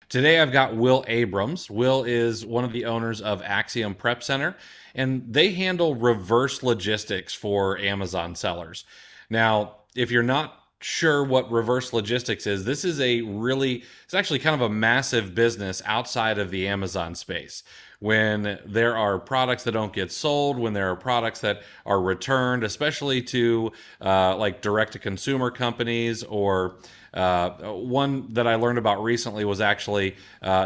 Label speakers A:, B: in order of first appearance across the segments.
A: Today I've got Will Abrams. Will is one of the owners of Axiom Prep Center, and they handle reverse logistics for Amazon sellers. Now, if you're not sure what reverse logistics is, this is it's actually kind of a massive business outside of the Amazon space. When there are products that don't get sold, when there are products that are returned, especially to like direct to consumer companies or one that I learned about recently was actually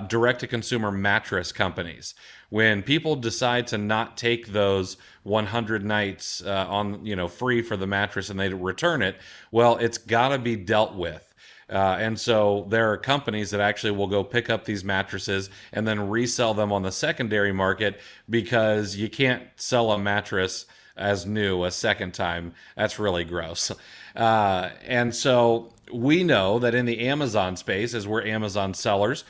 A: direct to consumer mattress companies. When people decide to not take those 100 nights on, free for the mattress and they return it, well, it's got to be dealt with. And so there are companies that actually will go pick up these mattresses and then resell them on the secondary market because you can't sell a mattress as new a second time. That's really gross. And so we know that in the Amazon space, as we're Amazon sellers,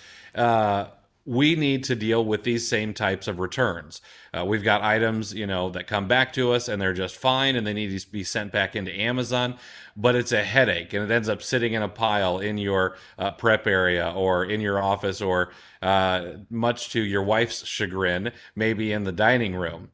A: we need to deal with these same types of returns. We've got items, that come back to us and they're just fine and they need to be sent back into Amazon, but it's a headache and it ends up sitting in a pile in your prep area or in your office or much to your wife's chagrin, maybe in the dining room.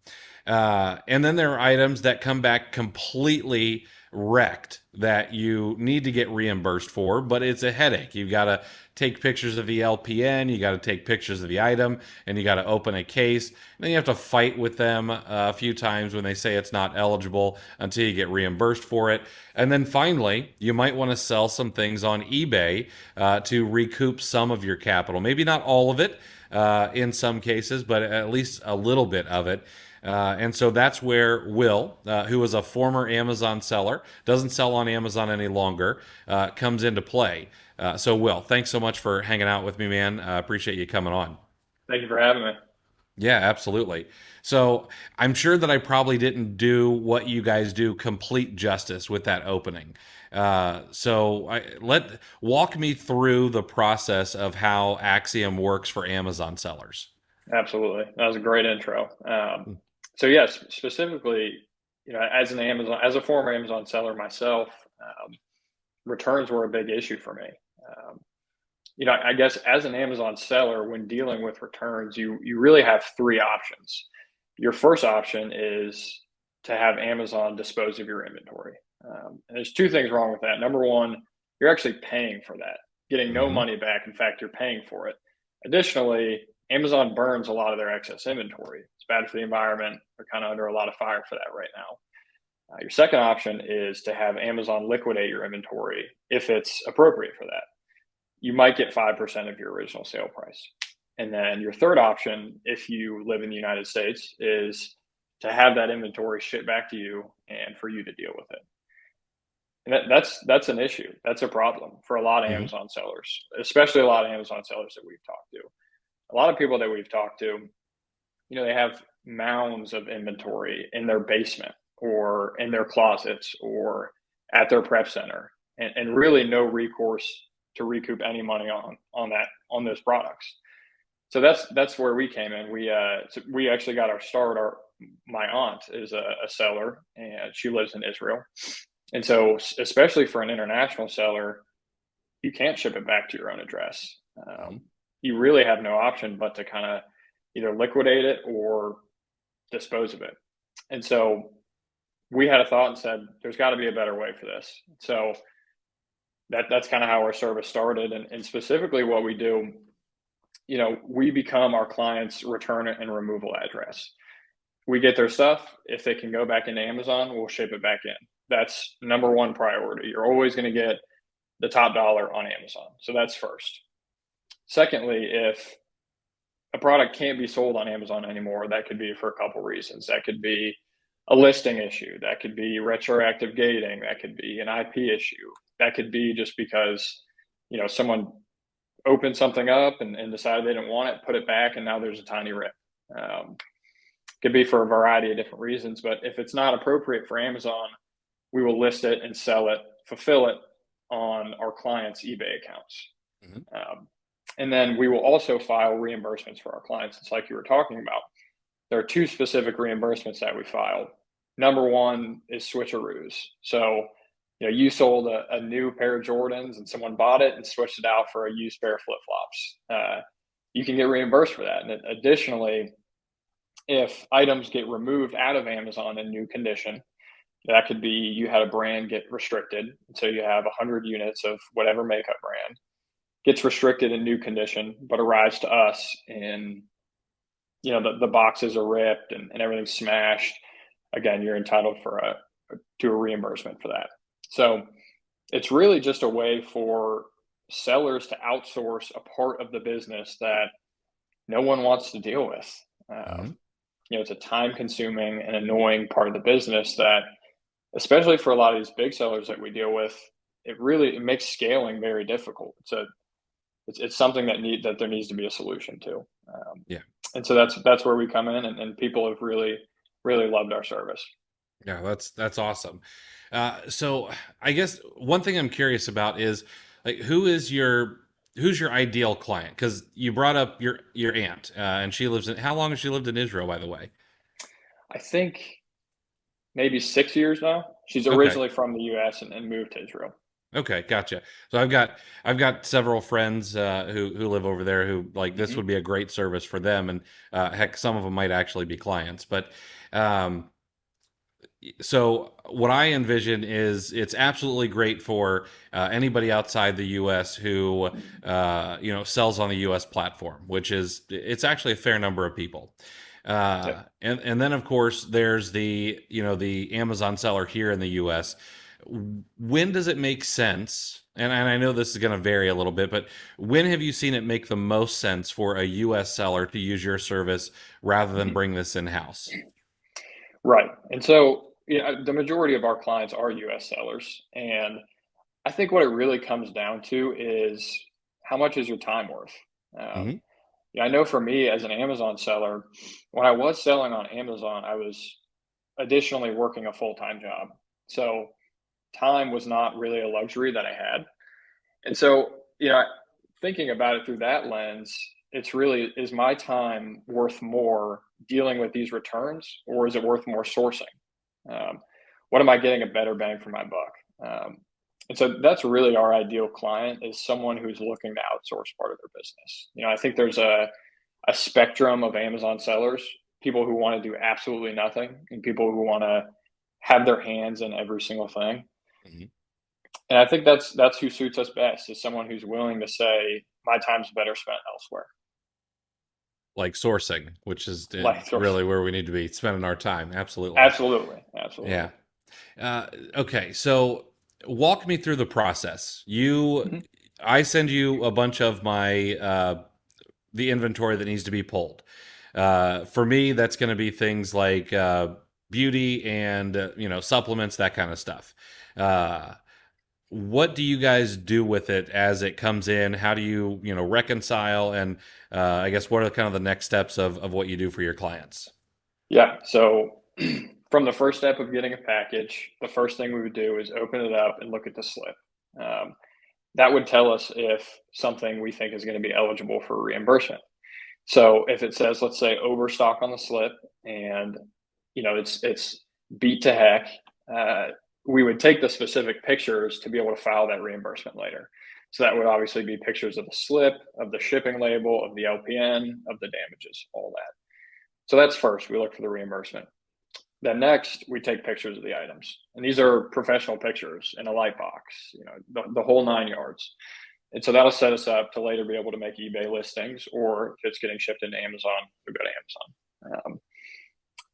A: And then there are items that come back completely wrecked that you need to get reimbursed for, but it's a headache. You've got to take pictures of the LPN, you got to take pictures of the item, and you got to open a case. And then you have to fight with them a few times when they say it's not eligible until you get reimbursed for it. And then finally, you might want to sell some things on eBay to recoup some of your capital. Maybe not all of it in some cases, but at least a little bit of it. And so that's where Will, who is a former Amazon seller, doesn't sell on Amazon any longer, comes into play. So, Will, thanks so much for hanging out with me, man. Appreciate you coming on.
B: Thank you for having me.
A: Yeah, absolutely. So, I'm sure that I probably didn't do what you guys do complete justice with that opening. Walk me through the process of how Axiom works for Amazon sellers.
B: Absolutely. That was a great intro. So yes, specifically, as a former Amazon seller myself, returns were a big issue for me. Um, I guess as an Amazon seller, when dealing with returns, you really have three options. Your first option is to have Amazon dispose of your inventory. And there's two things wrong with that. Number one, you're actually paying for that, getting no
A: Mm-hmm.
B: money back. In fact, you're paying for it. Additionally, Amazon burns a lot of their excess inventory. It's bad for the environment. They're kind of under a lot of fire for that right now. Your second option is to have Amazon liquidate your inventory if it's appropriate for that. You might get 5% of your original sale price. And then your third option, if you live in the United States, is to have that inventory shipped back to you and for you to deal with it. And that's an issue. That's a problem for a lot of
A: Mm-hmm.
B: Amazon sellers, especially a lot of Amazon sellers that we've talked to. A lot of people that we've talked to, they have mounds of inventory in their basement or in their closets or at their prep center, and really no recourse to recoup any money on those products. So that's where we came in. We actually got our start. My aunt is a seller, and she lives in Israel. And so, especially for an international seller, you can't ship it back to your own address.
A: Mm-hmm.
B: You really have no option but to kind of either liquidate it or dispose of it. And so, we had a thought and said, "There's got to be a better way for this." So that's kind of how our service started, and specifically what we do. We become our client's return and removal address. We get their stuff. If they can go back into Amazon, we'll ship it back in. That's number one priority. You're always going to get the top dollar on Amazon. So that's first. Secondly, if a product can't be sold on Amazon anymore, that could be for a couple reasons. That could be a listing issue. That could be retroactive gating. That could be an IP issue. That could be just because, someone opened something up and decided they didn't want it, put it back, and now there's a tiny rip. Could be for a variety of different reasons, but if it's not appropriate for Amazon, we will list it and sell it, fulfill it on our clients' eBay accounts.
A: Mm-hmm.
B: And then we will also file reimbursements for our clients. It's like you were talking about. There are two specific reimbursements that we filed. Number one is switcheroos. So you sold a new pair of Jordans and someone bought it and switched it out for a used pair of flip-flops. You can get reimbursed for that. And additionally, if items get removed out of Amazon in new condition, that could be you had a brand get restricted. So you have 100 units of whatever makeup brand, gets restricted in new condition, but arrives to us in, the boxes are ripped and everything's smashed. Again, you're entitled to a reimbursement for that. So it's really just a way for sellers to outsource a part of the business that no one wants to deal with.
A: Hmm.
B: It's a time consuming and annoying part of the business that, especially for a lot of these big sellers that we deal with, it makes scaling very difficult. It's something that there needs to be a solution to.
A: Yeah.
B: And so that's where we come in, and people have really, really loved our service.
A: Yeah, that's awesome. So I guess one thing I'm curious about is like who's your ideal client? Because you brought up your aunt, and she lives in how long has she lived in Israel, by the way?
B: I think maybe 6 years now. She's
A: Okay.
B: originally from the U.S. and moved to Israel.
A: Okay, gotcha. So I've got several friends who live over there who like this
B: Hmm.
A: would be a great service for them, and heck, some of them might actually be clients. But um, so what I envision is it's absolutely great for anybody outside the U.S. who sells on the U.S. platform, which is it's actually a fair number of people.
B: Yep.
A: And then of course there's the Amazon seller here in the U.S. When does it make sense? And I know this is going to vary a little bit, but when have you seen it make the most sense for a U.S. seller to use your service rather than
B: Mhm.
A: bring this in house?
B: Right. And so, the majority of our clients are US sellers. And I think what it really comes down to is how much is your time worth? Um,
A: Hmm.
B: I know for me as an Amazon seller, when I was selling on Amazon, I was additionally working a full time job. So time was not really a luxury that I had. And so, thinking about it through that lens, it's really, is my time worth more dealing with these returns, or is it worth more sourcing? Um, what am I getting a better bang for my buck? And so that's really our ideal client, is someone who's looking to outsource part of their business. I think there's a spectrum of Amazon sellers, people who want to do absolutely nothing and people who want to have their hands in every single thing.
A: Hmm.
B: And I think that's who suits us best, is someone who's willing to say, my time's better spent elsewhere.
A: Like sourcing, which is
B: Like,
A: really where we need to be spending our time. Absolutely.
B: absolutely, absolutely.
A: Yeah. Okay. So walk me through the process.
B: Mhm.
A: I send you a bunch of the inventory that needs to be pulled. For me, that's going to be things like beauty and supplements, that kind of stuff. Uh, what do you guys do with it as it comes in? How do you reconcile? And I guess what are kind of the next steps of what you do for your clients?
B: Yeah. So from the first step of getting a package, the first thing we would do is open it up and look at the slip. Um, that would tell us if something we think is going to be eligible for reimbursement. So if it says, let's say, overstock on the slip, and it's beat to heck, uh, we would take the specific pictures to be able to file that reimbursement later. So that would obviously be pictures of the slip, of the shipping label, of the LPN, of the damages, all that. So that's first. We look for the reimbursement. Then next, we take pictures of the items, and these are professional pictures in a light box, the whole 9 yards. And so that'll set us up to later be able to make eBay listings, or if it's getting shipped into Amazon, we'll go to Amazon.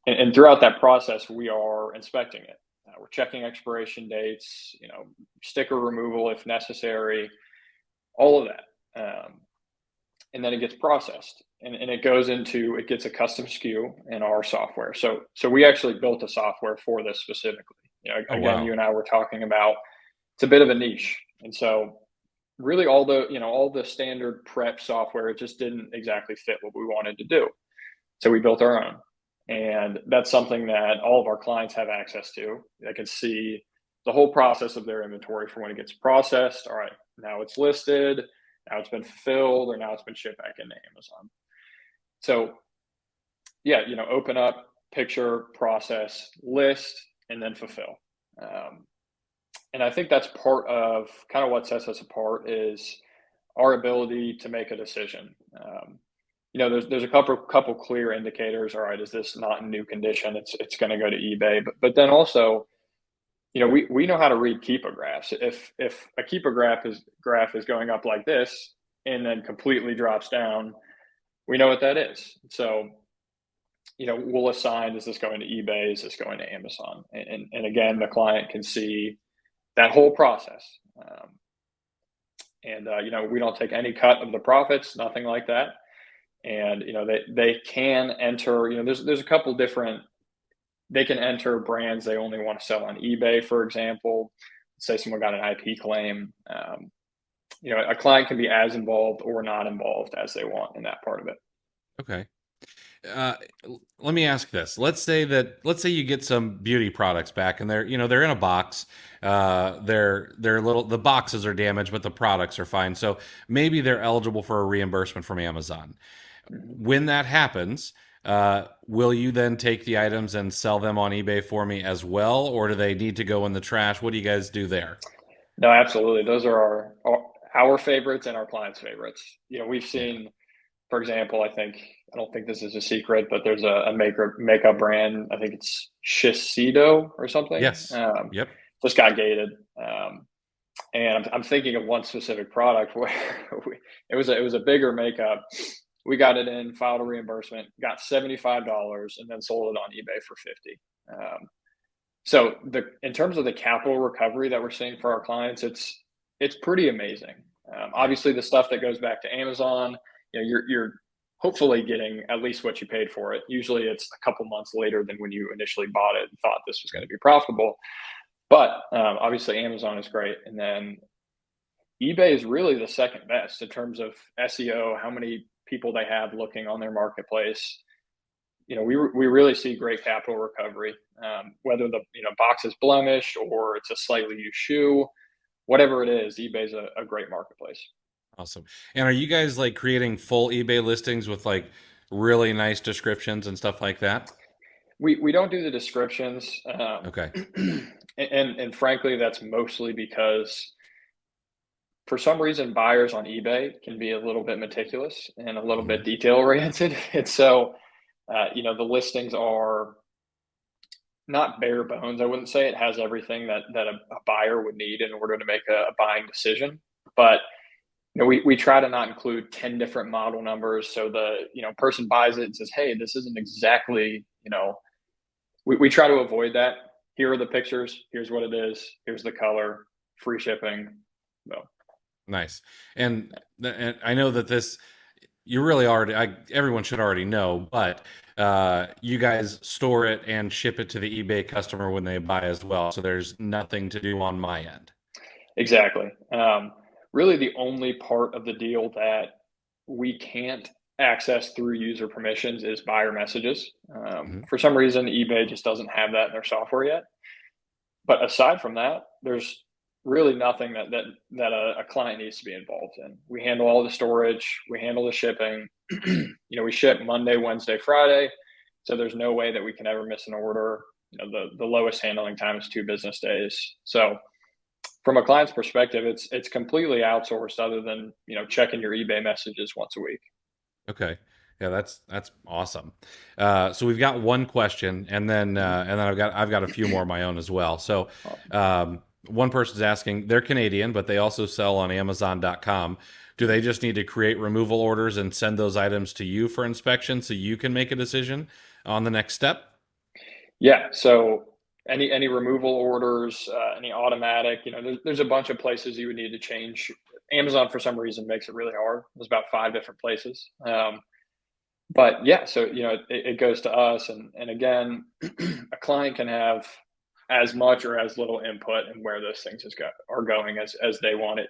B: And throughout that process, we are inspecting it. We're checking expiration dates, sticker removal if necessary, all of that. And then it gets processed, and it gets a custom SKU in our software. So we actually built a software for this specifically.
A: Oh
B: Again, you
A: wow.
B: and I were talking about, it's a bit of a niche. And so really all the standard prep software, it just didn't exactly fit what we wanted to do. So we built our own. And that's something that all of our clients have access to. They can see the whole process of their inventory from when it gets processed. All right, now it's listed, now it's been fulfilled, or now it's been shipped back into Amazon. So yeah, open up, picture, process, list, and then fulfill. Um, And I think that's part of kind of what sets us apart is our ability to make a decision. There's a couple clear indicators. All right, is this not in new condition? It's going to go to eBay. But then also, we know how to read keeper graphs. If a keeper graph is going up like this and then completely drops down, we know what that is. So we'll assign, is this going to eBay? Is this going to Amazon? And again, the client can see that whole process. We don't take any cut of the profits, nothing like that. And they can enter. There's a couple different. They can enter brands they only want to sell on eBay, for example. Say someone got an IP claim. A client can be as involved or not involved as they want in that part of it.
A: Okay. Let me ask this. Let's say you get some beauty products back and they're in a box. The boxes are damaged, but the products are fine. So maybe they're eligible for a reimbursement from Amazon. When that happens, will you then take the items and sell them on eBay for me as well, or do they need to go in the trash? What do you guys do there?
B: No, absolutely. Those are our favorites and our clients' favorites. We've
A: Yeah.
B: seen, for example, I don't think this is a secret, but there's a makeup brand. I think it's Shiseido or something.
A: Yes. Yep.
B: Just got gated. And I'm thinking of one specific product where it was a bigger makeup. We got it in, filed a reimbursement, got $75, and then sold it on eBay for 50. So in terms of the capital recovery that we're seeing for our clients, it's pretty amazing.
A: Yeah.
B: Obviously, the stuff that goes back to Amazon, you're hopefully getting at least what you paid for it. Usually, it's a couple months later than when you initially bought it and thought this was going to be profitable. But obviously, Amazon is great, and then eBay is really the second best in terms of SEO. How many people they have looking on their marketplace? We really see great capital recovery, whether the box is blemished or it's a slightly used shoe, whatever it is. eBay's a great marketplace.
A: Awesome. And are you guys like creating full eBay listings with like really nice descriptions and stuff like that?
B: We don't do the descriptions,
A: Okay.
B: and frankly, that's mostly because for some reason buyers on eBay can be a little bit meticulous and a little bit
A: Mhm.
B: detail oriented, and so the listings are not bare bones. I wouldn't say it has everything that a buyer would need in order to make a buying decision. But we try to not include 10 different model numbers. So the person buys it and says, hey, this isn't exactly, we try to avoid that. Here are the pictures. Here's what it is. Here's the color, free shipping. So,
A: Nice. And I know that this you really already everyone should already know, but you guys store it and ship it to the eBay customer when they buy as well. So there's nothing to do on my end.
B: exactly. Really, the only part of the deal that we can't access through user permissions is buyer messages.
A: Mhm.
B: For some reason, eBay just doesn't have that in their software yet. But aside from that, there's really nothing that a client needs to be involved in. We handle all the storage, we handle the shipping. We ship Monday, Wednesday, Friday, so there's no way that we can ever miss an order. The lowest handling time is 2 business days. So from a client's perspective, it's completely outsourced, other than checking your eBay messages once a week.
A: Okay. Yeah, that's awesome. So we've got one question, and then I've got a few more of my own as well. So
B: Awesome.
A: one person's asking, they're Canadian, but they also sell on Amazon.com. Do they just need to create removal orders and send those items to you for inspection so you can make a decision on the next step?
B: Yeah. So any removal orders, any automatic, there's a bunch of places you would need to change. Amazon, for some reason, makes it really hard. There's about 5 different places. But yeah, so it goes to us, and again, a client can have as much or as little input in where those things are going as they want it.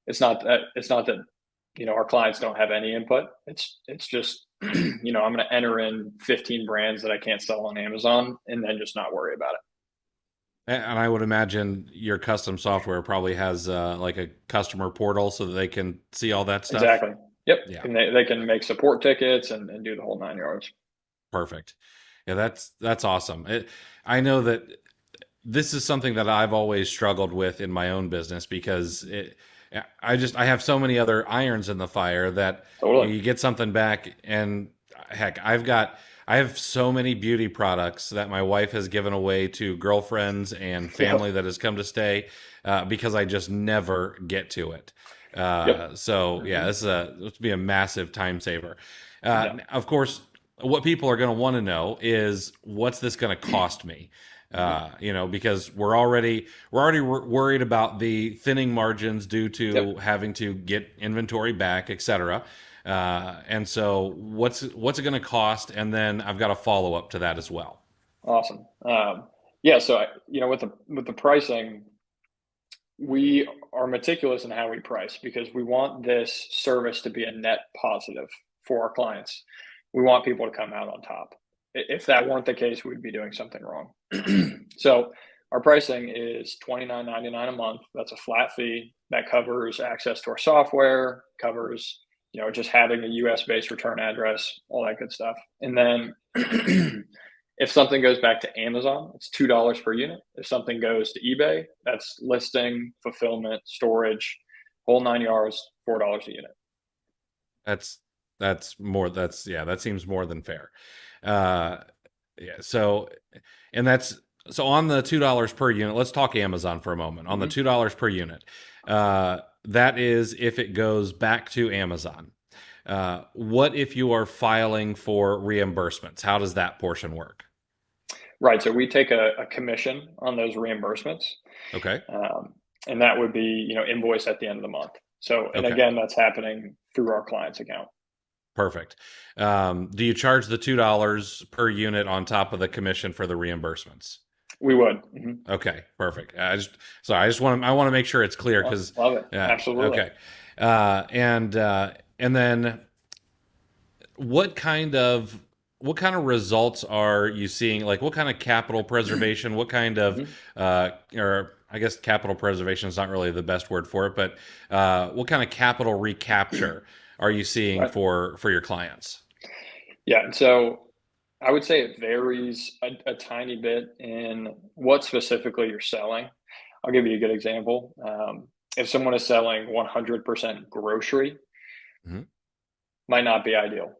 B: It's not that our clients don't have any input. It's just I'm going to enter in 15 brands that I can't sell on Amazon, and then just not worry about it.
A: And I would imagine your custom software probably has like a customer portal so that they can see all that stuff.
B: Exactly. Yep.
A: Yeah,
B: And they can make support tickets and do the whole 9 yards.
A: perfect. Yeah, that's awesome. I know that this is something that I've always struggled with in my own business because I have so many other irons in the fire that
B: Totally.
A: you get something back and heck, I have so many beauty products that my wife has given away to girlfriends and
B: Yep.
A: family that has come to stay because I just never get to it.
B: Yep.
A: So yeah,
B: Hmm.
A: this would be a massive time saver.
B: Yeah.
A: Of course, what people are going to want to know is what's this going to cost me?
B: Hmm.
A: Because we're already worried about the thinning margins due
B: Yep.
A: to having to get inventory back, etc. And so, what's it going to cost? And then I've got a follow up to that as well.
B: Awesome. Yeah. So with the pricing, we are meticulous in how we price because we want this service to be a net positive for our clients. We want people to come out on top. If that weren't the case, we'd be doing something wrong. So our pricing is $29.99 a month. That's a flat fee that covers access to our software, covers just having a US based return address, all that good stuff. And then if something goes back to Amazon, it's $2 per unit. If something goes to eBay, that's listing, fulfillment, storage, whole 9 yards, $4 a unit.
A: That's that seems more than fair. Uh, yeah. So on the $2 per unit. Let's talk Amazon for a moment. On the
B: Hmm.
A: $2 per unit, that is if it goes back to Amazon. What if you are filing for reimbursements? How does that portion work?
B: Right. So we take a commission on those reimbursements,
A: Okay.
B: um, and that would be invoice at the end of the month. So, and
A: Okay.
B: again, that's happening through our client's account.
A: Perfect. Do you charge the $2 per unit on top of the commission for the reimbursements?
B: We would. Hmm.
A: Okay, perfect. I want to make sure it's clear because
B: Love it.
A: yeah,
B: Absolutely.
A: okay. And then what kind of what kind of results are you seeing? Like what kind of capital preservation? What kind of
B: Hmm.
A: or I guess capital preservation is not really the best word for it, but what kind of capital recapture are you seeing
B: Right.
A: for your clients?
B: Yeah. And so I would say it varies a tiny bit in what specifically you're selling. I'll give you a good example. If someone is selling 100% grocery,
A: Hmm.
B: might not be ideal.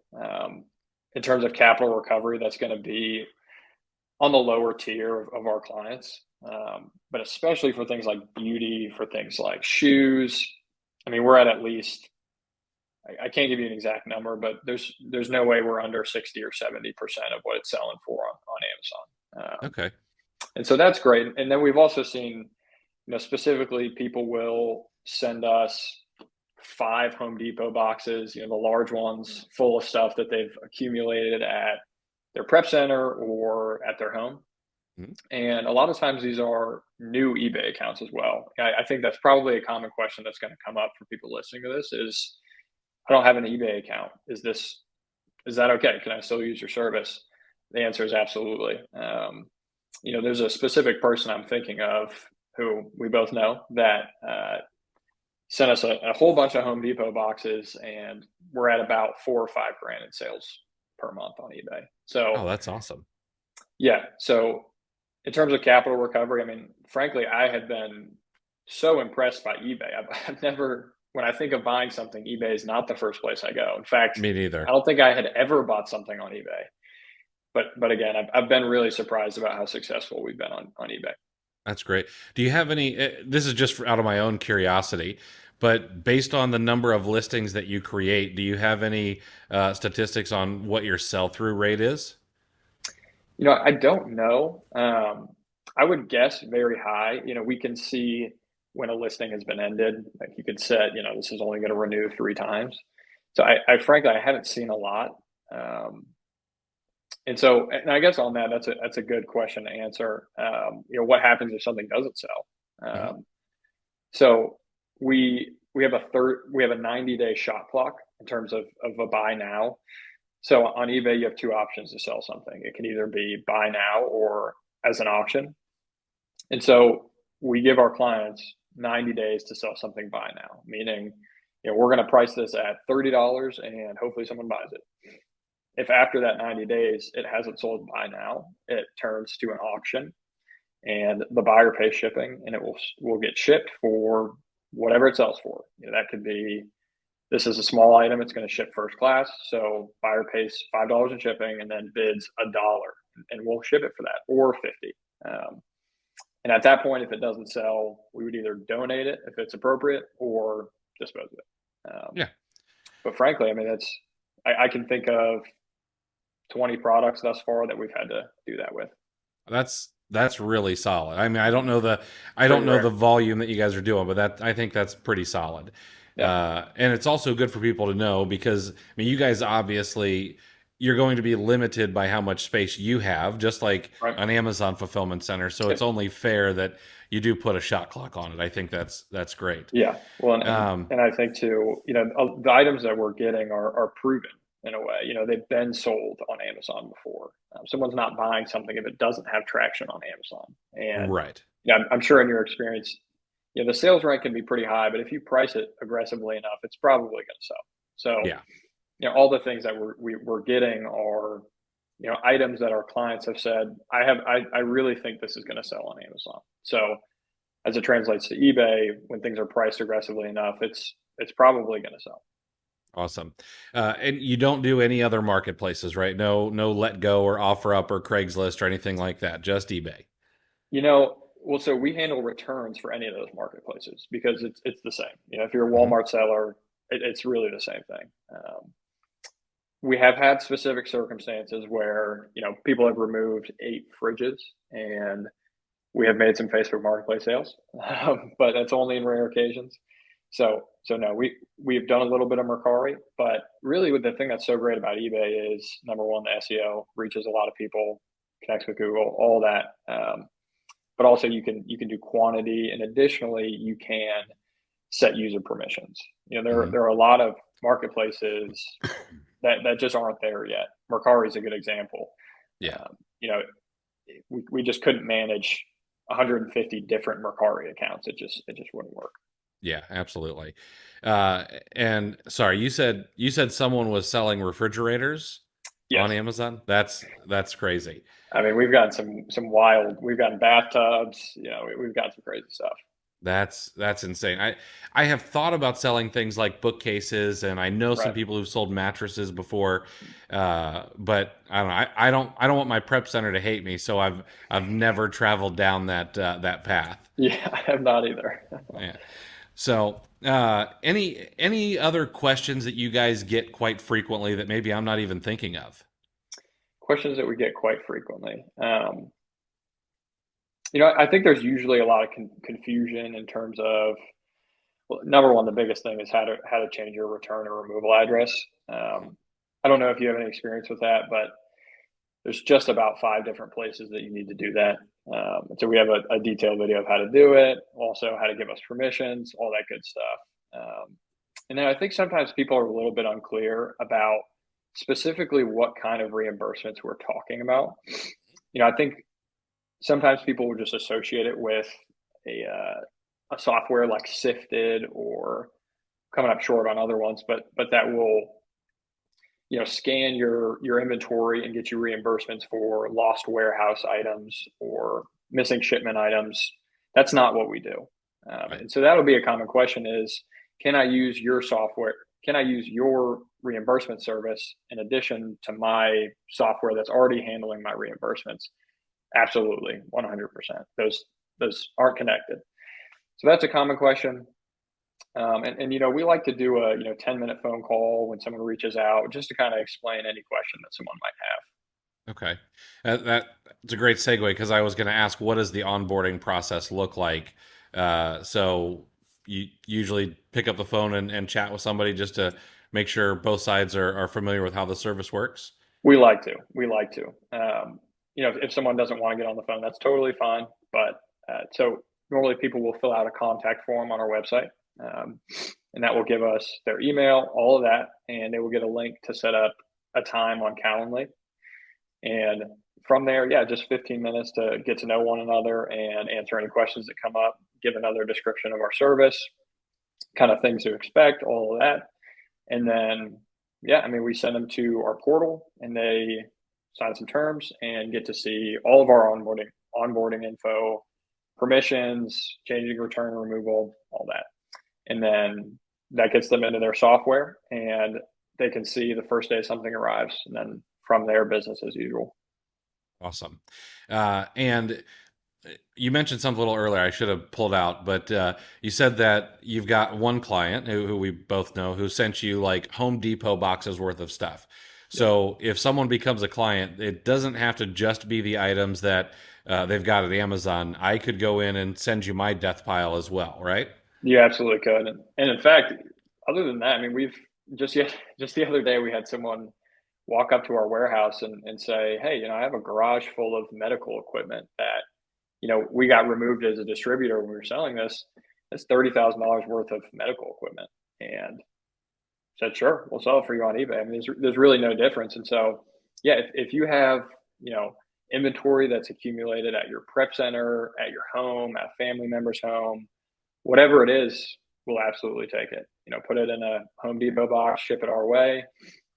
B: In terms of capital recovery, that's going to be on the lower tier of our clients. But especially for things like beauty, for things like shoes, I mean, we're at least, I can't give you an exact number, but there's no way we're under 60 or 70% of what it's selling for on Amazon.
A: Okay.
B: And so that's great. And then we've also seen, specifically people will send us 5 Home Depot boxes, the large ones full of stuff that they've accumulated at their prep center or at their home.
A: Mhm.
B: And a lot of times these are new eBay accounts as well. I think that's probably a common question that's going to come up for people listening to this is, I don't have an eBay account. Is that okay? Can I still use your service? The answer is absolutely. There's a specific person I'm thinking of who we both know that sent us a whole bunch of Home Depot boxes, and we're at about 4 or 5 grand in sales per month on eBay.
A: Oh,
B: So
A: that's awesome.
B: yeah, so in terms of capital recovery, I mean, frankly, I had been so impressed by eBay. I've never, when I think of buying something, eBay is not the first place I go. In fact,
A: Me
B: I
A: neither.
B: don't think I had ever bought something on eBay. But again, I've been really surprised about how successful we've been on eBay.
A: That's great. Do you have any? This is just out of my own curiosity, but based on the number of listings that you create, do you have any statistics on what your sell through rate is?
B: I don't know. I would guess very high. We can see when a listing has been ended. Like you could set, this is only going to renew 3 times. So I frankly, I haven't seen a lot. Um, and I guess on that, that's a good question to answer. What happens if something doesn't sell?
A: Hmm.
B: So we have a 90-day shot clock in terms of a buy now. So on eBay, you have two options to sell something. It can either be buy now or as an auction. And so we give our clients 90 days to sell something buy now, meaning, we're going to price this at $30 and hopefully someone buys it. If after that 90 days it hasn't sold by now, it turns to an auction. and the buyer pays shipping, and it will get shipped for whatever it sells for. That could be, this is a small item, it's going to ship first class, so buyer pays $5 in shipping and then bids $1, and we'll ship it for that, or 50. And at that point, if it doesn't sell, we would either donate it if it's appropriate or dispose of it.
A: Yeah.
B: But frankly, I mean, I can think of 20 products thus far that we've had to do that with.
A: That's really solid. I mean, I don't know the volume that you guys are doing, but I think that's pretty solid.
B: Yeah.
A: And it's also good for people to know because I mean, you guys obviously you're going to be limited by how much space you have, just like
B: Right.
A: an Amazon fulfillment center. So it's only fair that you do put a shot clock on it. I think that's great.
B: Yeah. Well, and I think too, the items that we're getting are proven in a way. They've been sold on Amazon before. Someone's not buying something if it doesn't have traction on Amazon. And
A: Right.
B: I'm sure in your experience, the sales rank can be pretty high, but if you price it aggressively enough, it's probably going to sell. So,
A: Yeah.
B: all the things that we're getting are, items that our clients have said, I really think this is going to sell on Amazon. So, as it translates to eBay, when things are priced aggressively enough, it's probably going to sell.
A: Awesome. And you don't do any other marketplaces, right? No Let Go or OfferUp or Craigslist or anything like that. Just eBay.
B: Well, so we handle returns for any of those marketplaces because it's the same. If you're a
A: Mhm.
B: Walmart seller, it's really the same thing. We have had specific circumstances where people have removed 8 fridges, and we have made some Facebook Marketplace sales, but that's only in rare occasions. So no, we've done a little bit of Mercari, but really, the thing that's so great about eBay is number one, the SEO reaches a lot of people, connects with Google, all that. But also you can do quantity, and additionally you can set user permissions.
A: Mhm.
B: There are a lot of marketplaces that just aren't there yet. Mercari is a good example.
A: Yeah.
B: You know, we just couldn't manage 150 different Mercari accounts. It just wouldn't work.
A: Yeah, absolutely. And sorry, you said someone was selling refrigerators on
B: Yes.
A: Amazon? That's crazy.
B: I mean, we've got some wild. We've gotten bathtubs. We've got some crazy stuff.
A: That's insane. I have thought about selling things like bookcases, and I know some
B: Right.
A: people who've sold mattresses before. But I don't know. I don't want my prep center to hate me, so I've never traveled down that path.
B: Yeah, I have not either.
A: Yeah. So, any other questions that you guys get quite frequently that maybe I'm not even thinking of?
B: Questions that we get quite frequently. I think there's usually a lot of confusion in terms of, well, number one, the biggest thing is how to change your return or removal address. I don't know if you have any experience with that, but there's just about 5 different places that you need to do that. So we have a detailed video of how to do it, also how to give us permissions, all that good stuff. And then I think sometimes people are a little bit unclear about specifically what kind of reimbursements we're talking about. I think sometimes people will just associate it with a software like Sifted or coming up short on other ones, but that will scan your inventory and get you reimbursements for lost warehouse items or missing shipment items. That's not what we do.
A: Right.
B: And so that'll be a common question is, can I use your software? Can I use your reimbursement service in addition to my software that's already handling my reimbursements? Absolutely, 100%. Those aren't connected. So that's a common question. And we like to do a 10-minute phone call when someone reaches out just to kind of explain any question that someone might have.
A: Okay. That's a great segue because I was going to ask, what does the onboarding process look like? So you usually pick up the phone and chat with somebody just to make sure both sides are familiar with how the service works.
B: We like to. If someone doesn't want to get on the phone, that's totally fine. But so normally people will fill out a contact form on our website, and that will give us their email, all of that, and they will get a link to set up a time on Calendly. And from there, yeah, just 15 minutes to get to know one another and answer any questions that come up, give another description of our service, kind of things to expect, all of that. And then, yeah, I mean, we send them to our portal and they sign some terms and get to see all of our onboarding info, permissions, changing return removal, all that. And then that gets them into their software and they can see the first day something arrives. And then from there, business as usual.
A: Awesome. And you mentioned something a little earlier I should have pulled out, but you said that you've got one client who we both know who sent you like Home Depot boxes worth of stuff.
B: Yep.
A: So if someone becomes a client, it doesn't have to just be the items that they've got at Amazon. I could go in and send you my death pile as well, right?
B: You absolutely could. And in fact, other than that, I mean, we've just the other day we had someone walk up to our warehouse and say, "Hey, I have a garage full of medical equipment that, we got removed as a distributor when we were selling this. It's $30,000 worth of medical equipment." And said, "Sure, we'll sell it for you on eBay." I mean, there's really no difference. And so, yeah, if you have, inventory that's accumulated at your prep center, at your home, at a family member's home, whatever it is, we'll absolutely take it. Put it in a Home Depot box, ship it our way.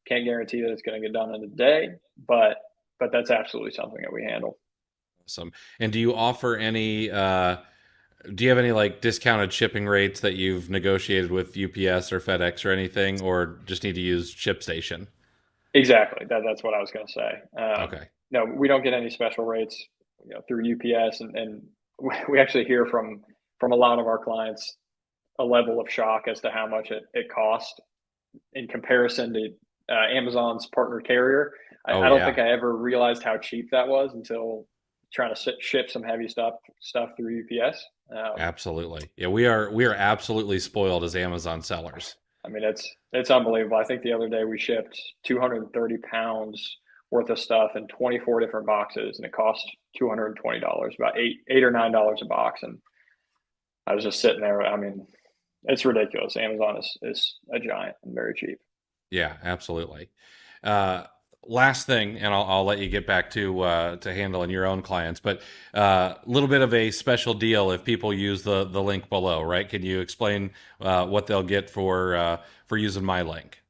B: Can't guarantee that it's going to get done in a day, but that's absolutely something that we handle.
A: Awesome. And do you offer any do you have any like discounted shipping rates that you've negotiated with UPS or FedEx or anything, or just need to use ShipStation?
B: Exactly. That's what I was going to say.
A: Okay.
B: No, we don't get any special rates, through UPS, and we actually hear from a lot of our clients a level of shock as to how much it costs in comparison to Amazon's partner carrier.
A: Oh
B: I don't think
A: yeah,
B: I ever realized how cheap that was until trying to ship some heavy stuff through UPS.
A: absolutely. Yeah, we are absolutely spoiled as Amazon sellers.
B: I mean, it's unbelievable. I think the other day we shipped 230 pounds worth of stuff in 24 different boxes, and it cost $220, about eight or $9 a box. And I was just sitting there. I mean, it's ridiculous. Amazon is a giant and very cheap.
A: Yeah, absolutely. Uh, Last thing, and I'll let you get back to handling your own clients, but a little bit of a special deal if people use the link below, right? Can you explain what they'll get for using my link?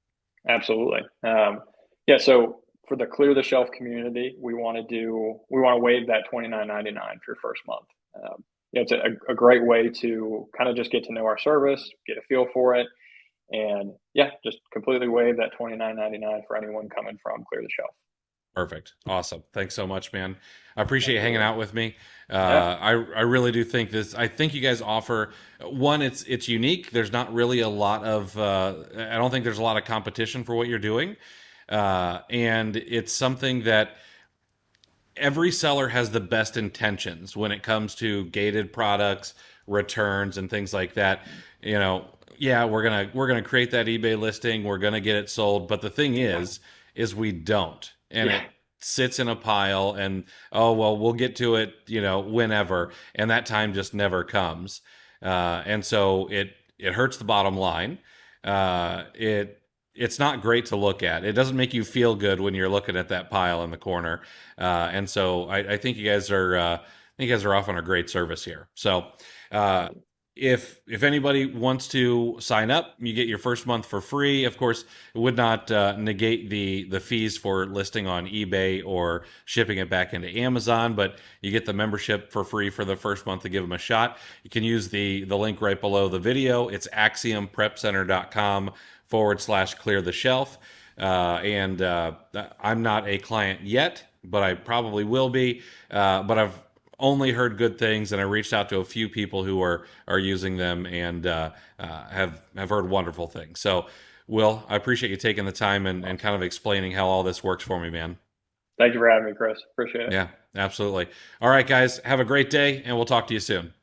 B: Absolutely. Yeah. So for the clear the shelf community, we want to waive that $29.99 for your first month. It's a great way to kind of just get to know our service, get a feel for it, and yeah, just completely waive that $29.99 for anyone coming from Clear the Shelf.
A: Perfect. Awesome. Thanks so much, man. I appreciate you hanging
B: Absolutely.
A: out with me.
B: Yeah.
A: I really do think this. I think you guys offer one. It's unique. There's not really a lot of. I don't think there's a lot of competition for what you're doing, and it's something that every seller has the best intentions when it comes to gated products, returns, and things like that. You know, yeah, we're gonna create that eBay listing. We're gonna get it sold. But the thing is we don't, and
B: Yeah.
A: it sits in a pile. And oh well, we'll get to it, whenever, and that time just never comes. And so it hurts the bottom line. It's not great to look at. It doesn't make you feel good when you're looking at that pile in the corner. And so I think you guys are off on a great service here. So uh,
B: Awesome.
A: if anybody wants to sign up, you get your first month for free. Of course, it would not negate the fees for listing on eBay or shipping it back into Amazon, but you get the membership for free for the first month to give them a shot. You can use the link right below the video. It's axiomprepcenter.com/clear the shelf. And I'm not a client yet, but I probably will be. But I've only heard good things, and I reached out to a few people who are using them and have heard wonderful things. So, Will, I appreciate you taking the time and
B: Awesome.
A: kind of explaining how all this works for me, man.
B: Thank you for having me, Chris. Appreciate it.
A: Yeah, absolutely. All right, guys, have a great day, and we'll talk to you soon.